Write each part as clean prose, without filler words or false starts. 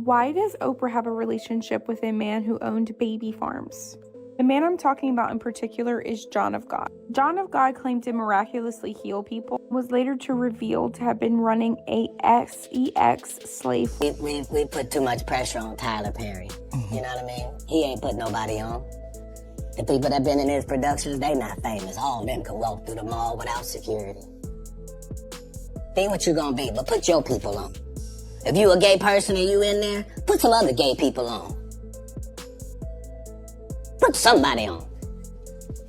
Why does Oprah have a relationship with a man who owned baby farms? The man I'm talking about in particular is John of God. John of God claimed to miraculously heal people, was later revealed to have been running a sex slave. We put too much pressure on Tyler Perry. You know what I mean? He ain't put nobody on. The people that been in his productions, they not famous. All of them can walk through the mall without security. Be what you gonna be, but put your people on. If you a gay person and you in there, put some other gay people on. Put somebody on.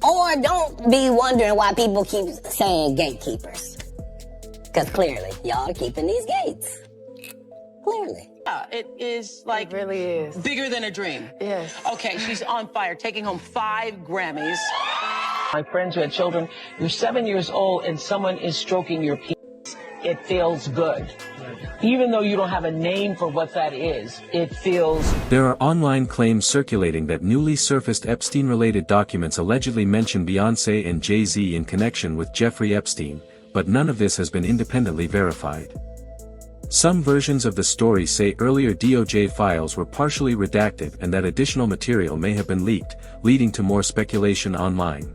Or don't be wondering why people keep saying gatekeepers. Because clearly, y'all are keeping these gates. Clearly. Yeah, it is like... It really is. Bigger than a dream. Yes. Okay, she's on fire, taking home 5 Grammys. My friends who had children, you're 7 years old and someone is stroking your penis. It feels good. Even though you don't have a name for what that is, it feels... There are online claims circulating that newly surfaced Epstein-related documents allegedly mention Beyoncé and Jay-Z in connection with Jeffrey Epstein, but none of this has been independently verified. Some versions of the story say earlier DOJ files were partially redacted and that additional material may have been leaked, leading to more speculation online.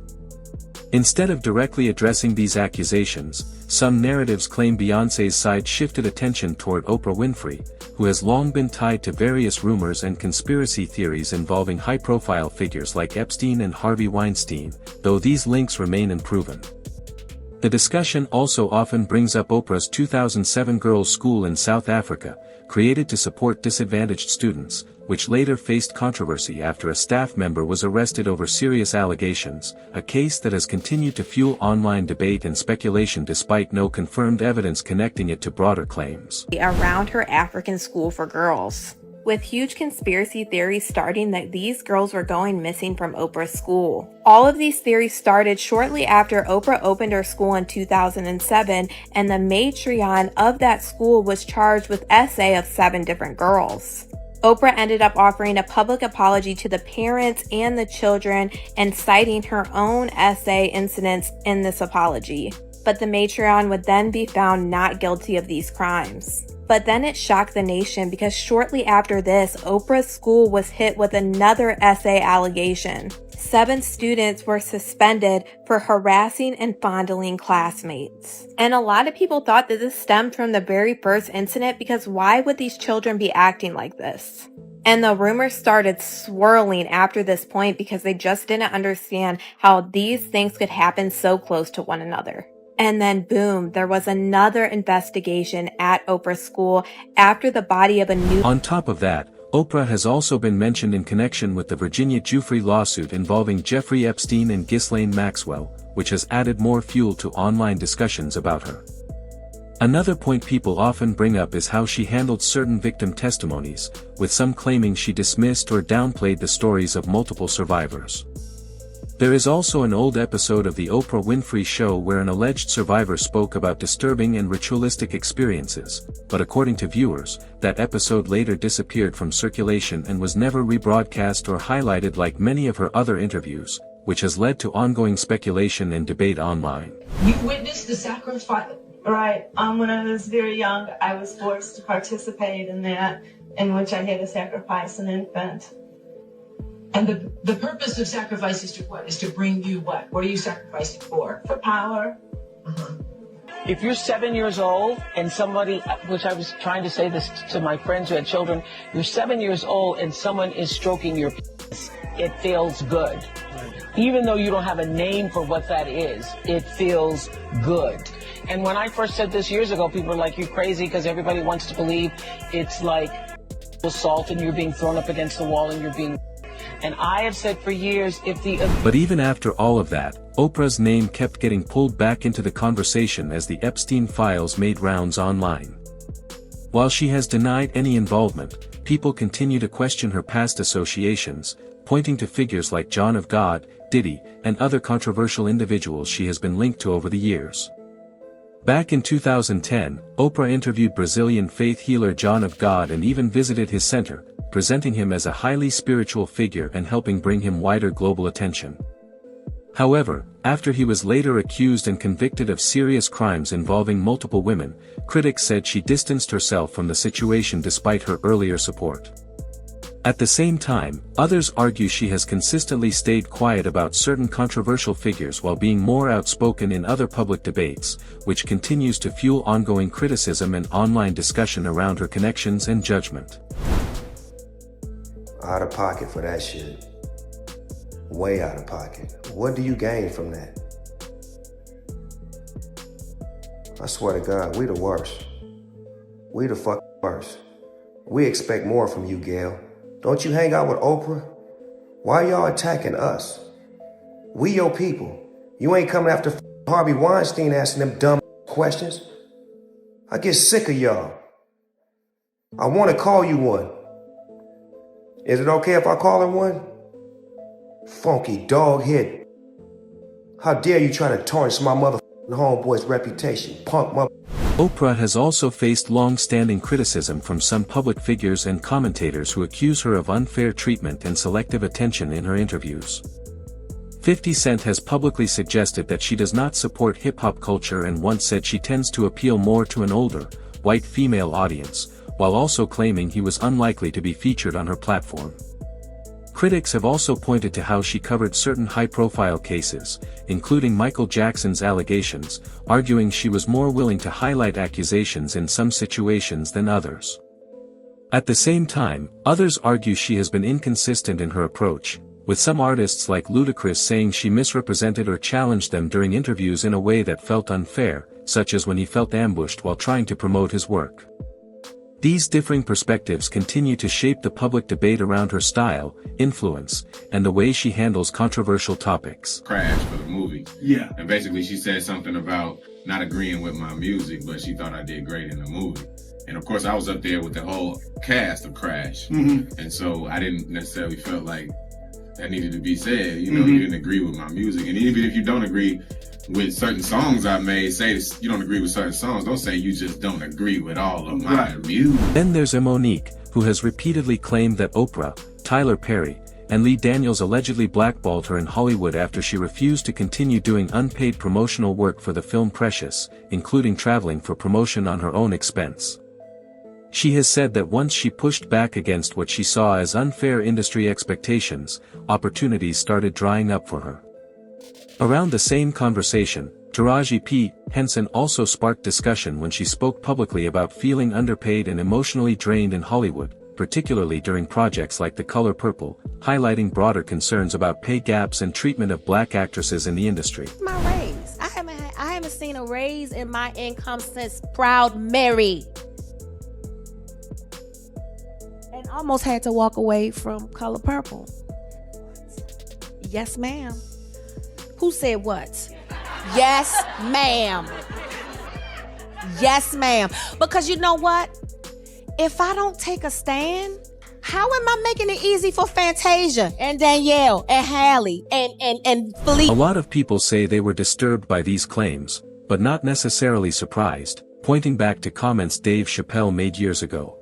Instead of directly addressing these accusations, some narratives claim Beyoncé's side shifted attention toward Oprah Winfrey, who has long been tied to various rumors and conspiracy theories involving high-profile figures like Epstein and Harvey Weinstein, though these links remain unproven. The discussion also often brings up Oprah's 2007 girls' school in South Africa, created to support disadvantaged students, which later faced controversy after a staff member was arrested over serious allegations, a case that has continued to fuel online debate and speculation despite no confirmed evidence connecting it to broader claims. Around her African school for girls, with huge conspiracy theories starting that these girls were going missing from Oprah's school. All of these theories started shortly after Oprah opened her school in 2007, and the matriarch of that school was charged with SA of 7 different girls. Oprah ended up offering a public apology to the parents and the children and citing her own SA incidents in this apology. But the matriarch would then be found not guilty of these crimes. But then it shocked the nation because shortly after this, Oprah's school was hit with another SA allegation. 7 students were suspended for harassing and fondling classmates. And a lot of people thought that this stemmed from the very first incident because why would these children be acting like this? And the rumors started swirling after this point because they just didn't understand how these things could happen so close to one another. And then boom, there was another investigation at Oprah's school after the body of a new... On top of that, Oprah has also been mentioned in connection with the Virginia Giuffre lawsuit involving Jeffrey Epstein and Ghislaine Maxwell, which has added more fuel to online discussions about her. Another point people often bring up is how she handled certain victim testimonies, with some claiming she dismissed or downplayed the stories of multiple survivors. There is also an old episode of the Oprah Winfrey Show where an alleged survivor spoke about disturbing and ritualistic experiences, but according to viewers, that episode later disappeared from circulation and was never rebroadcast or highlighted like many of her other interviews, which has led to ongoing speculation and debate online. You witnessed the sacrifice. Right. When I was very young, I was forced to participate in that, in which I had to sacrifice an infant. And the purpose of sacrifice is to what? Is to bring you what? What are you sacrificing for? For power. If you're 7 years old and somebody, which I was trying to say this to my friends who had children, you're 7 years old and someone is stroking your penis, it feels good. Even though you don't have a name for what that is, it feels good. And when I first said this years ago, people were like, you're crazy because everybody wants to believe it's like assault and you're being thrown up against the wall and you're being... And I have said for years, But even after all of that, Oprah's name kept getting pulled back into the conversation as the Epstein files made rounds online. While she has denied any involvement, people continue to question her past associations, pointing to figures like John of God, Diddy, and other controversial individuals she has been linked to over the years. Back in 2010, Oprah interviewed Brazilian faith healer John of God and even visited his center, presenting him as a highly spiritual figure and helping bring him wider global attention. However, after he was later accused and convicted of serious crimes involving multiple women, critics said she distanced herself from the situation despite her earlier support. At the same time, others argue she has consistently stayed quiet about certain controversial figures while being more outspoken in other public debates, which continues to fuel ongoing criticism and online discussion around her connections and judgment. Out of pocket for that shit. Way out of pocket. What do you gain from that? I swear to God, we the worst. We the fucking worst. We expect more from you, Gail. Don't you hang out with Oprah? Why y'all attacking us? We your people. You ain't coming after Harvey Weinstein asking them dumb questions. I get sick of y'all. I want to call you one. Is it okay if I call her one? Funky dog head. How dare you try to tarnish my motherfucking homeboy's reputation, punk mother. Oprah has also faced long-standing criticism from some public figures and commentators who accuse her of unfair treatment and selective attention in her interviews. 50 Cent has publicly suggested that she does not support hip-hop culture and once said she tends to appeal more to an older, white female audience, while also claiming he was unlikely to be featured on her platform. Critics have also pointed to how she covered certain high-profile cases, including Michael Jackson's allegations, arguing she was more willing to highlight accusations in some situations than others. At the same time, others argue she has been inconsistent in her approach, with some artists like Ludacris saying she misrepresented or challenged them during interviews in a way that felt unfair, such as when he felt ambushed while trying to promote his work. These differing perspectives continue to shape the public debate around her style, influence, and the way she handles controversial topics. Crash for the movie. Yeah. And basically she said something about not agreeing with my music, but she thought I did great in the movie. And of course I was up there with the whole cast of Crash. Mm-hmm. And so I didn't necessarily felt like that needed to be said. You know, you didn't agree with my music. And even if you don't agree with certain songs I made, say you don't agree with certain songs, don't say you just don't agree with all of my music. Then there's Monique, who has repeatedly claimed that Oprah, Tyler Perry, and Lee Daniels allegedly blackballed her in Hollywood after she refused to continue doing unpaid promotional work for the film Precious, including traveling for promotion on her own expense. She has said that once she pushed back against what she saw as unfair industry expectations, opportunities started drying up for her. Around the same conversation, Taraji P. Henson also sparked discussion when she spoke publicly about feeling underpaid and emotionally drained in Hollywood, particularly during projects like The Color Purple, highlighting broader concerns about pay gaps and treatment of black actresses in the industry. My raise. I haven't seen a raise in my income since Proud Mary. And almost had to walk away from Color Purple. Yes, ma'am. Who said what? Yes, ma'am. Yes, ma'am. Because you know what? If I don't take a stand, how am I making it easy for Fantasia and Danielle and Hallie and Felipe? A lot of people say they were disturbed by these claims, but not necessarily surprised, pointing back to comments Dave Chappelle made years ago.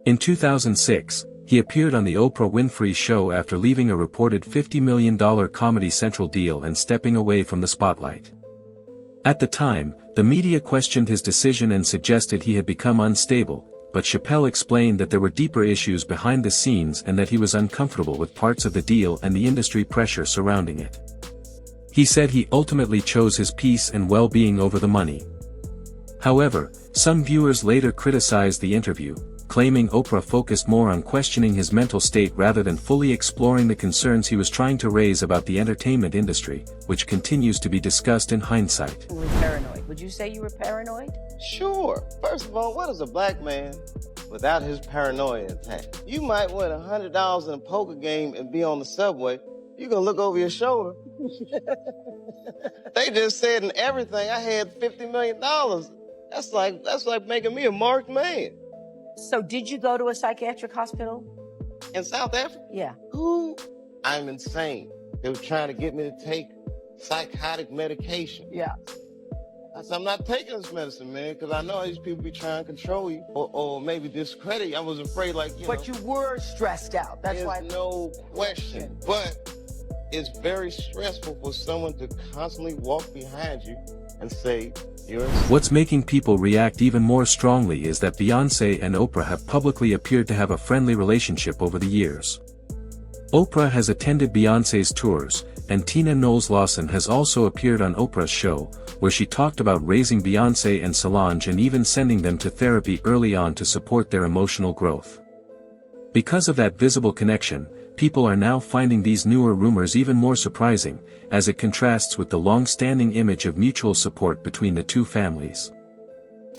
In 2006, he appeared on the Oprah Winfrey Show after leaving a reported $50 million Comedy Central deal and stepping away from the spotlight. At the time, the media questioned his decision and suggested he had become unstable, but Chappelle explained that there were deeper issues behind the scenes and that he was uncomfortable with parts of the deal and the industry pressure surrounding it. He said he ultimately chose his peace and well-being over the money. However, some viewers later criticized the interview, claiming Oprah focused more on questioning his mental state rather than fully exploring the concerns he was trying to raise about the entertainment industry, which continues to be discussed in hindsight. You were paranoid. Would you say you were paranoid? Sure. First of all, what is a black man without his paranoia intact? You might win $100 in a poker game and be on the subway. You're gonna look over your shoulder. They just said in everything I had $50 million. That's like making me a marked man. So did you go to a psychiatric hospital? In South Africa? Yeah. Who? I'm insane. They were trying to get me to take psychotic medication. Yeah. I said, I'm not taking this medicine, man, because I know these people be trying to control you or maybe discredit you. I was afraid, like, you know. But you were stressed out. That's There's why. no question. But it's very stressful for someone to constantly walk behind you and say, you're... What's making people react even more strongly is that Beyoncé and Oprah have publicly appeared to have a friendly relationship over the years. Oprah has attended Beyoncé's tours, and Tina Knowles-Lawson has also appeared on Oprah's show, where she talked about raising Beyoncé and Solange and even sending them to therapy early on to support their emotional growth. Because of that visible connection, people are now finding these newer rumors even more surprising, as it contrasts with the long-standing image of mutual support between the two families.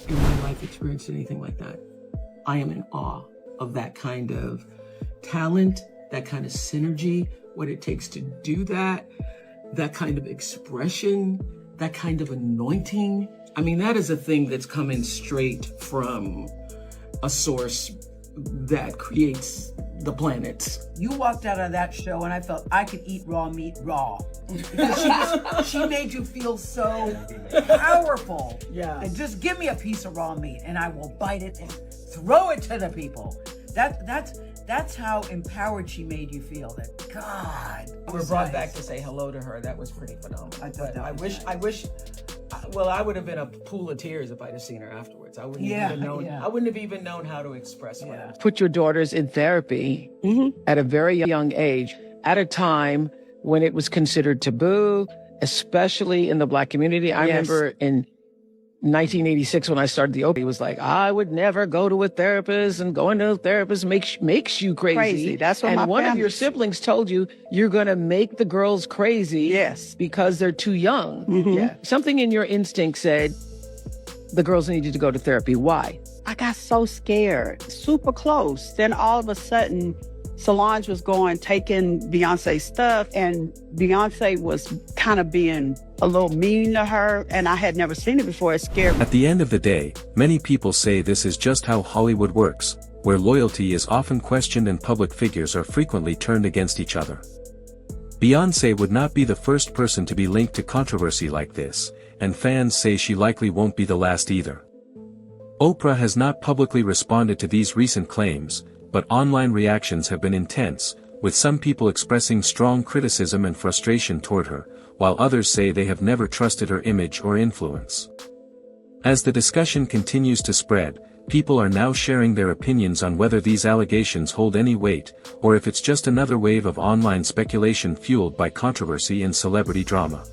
In my life experienced anything like that. I am in awe of that kind of talent, that kind of synergy, what it takes to do that kind of expression, that kind of anointing. I mean, that is a thing that's coming straight from a source that creates the planets. You walked out of that show and I felt I could eat raw meat raw. Because she made you feel so powerful. Yeah. And just give me a piece of raw meat and I will bite it and throw it to the people. That's how empowered she made you feel. That God. We're brought back to say hello to her. That was pretty phenomenal. I wish. Well, I would have been a pool of tears if I'd have seen her afterwards. I wouldn't have even known. I wouldn't have even known how to express it. Put your daughters in therapy at a very young age, at a time when it was considered taboo, especially in the Black community. I remember in 1986 when I started the Oprah, it was like, I would never go to a therapist, and going to a therapist makes you crazy. That's what and one of your siblings told you you're going to make the girls crazy because they're too young. Something in your instinct said the girls needed to go to therapy. Why? I got so scared, super close. Then all of a sudden, Solange was taking Beyonce's stuff, and Beyonce was kind of being a little mean to her, and I had never seen it before. It scared me. At the end of the day, many people say this is just how Hollywood works, where loyalty is often questioned and public figures are frequently turned against each other. Beyoncé would not be the first person to be linked to controversy like this, and fans say she likely won't be the last either. Oprah has not publicly responded to these recent claims, but online reactions have been intense, with some people expressing strong criticism and frustration toward her, while others say they have never trusted her image or influence. As the discussion continues to spread, people are now sharing their opinions on whether these allegations hold any weight, or if it's just another wave of online speculation fueled by controversy and celebrity drama.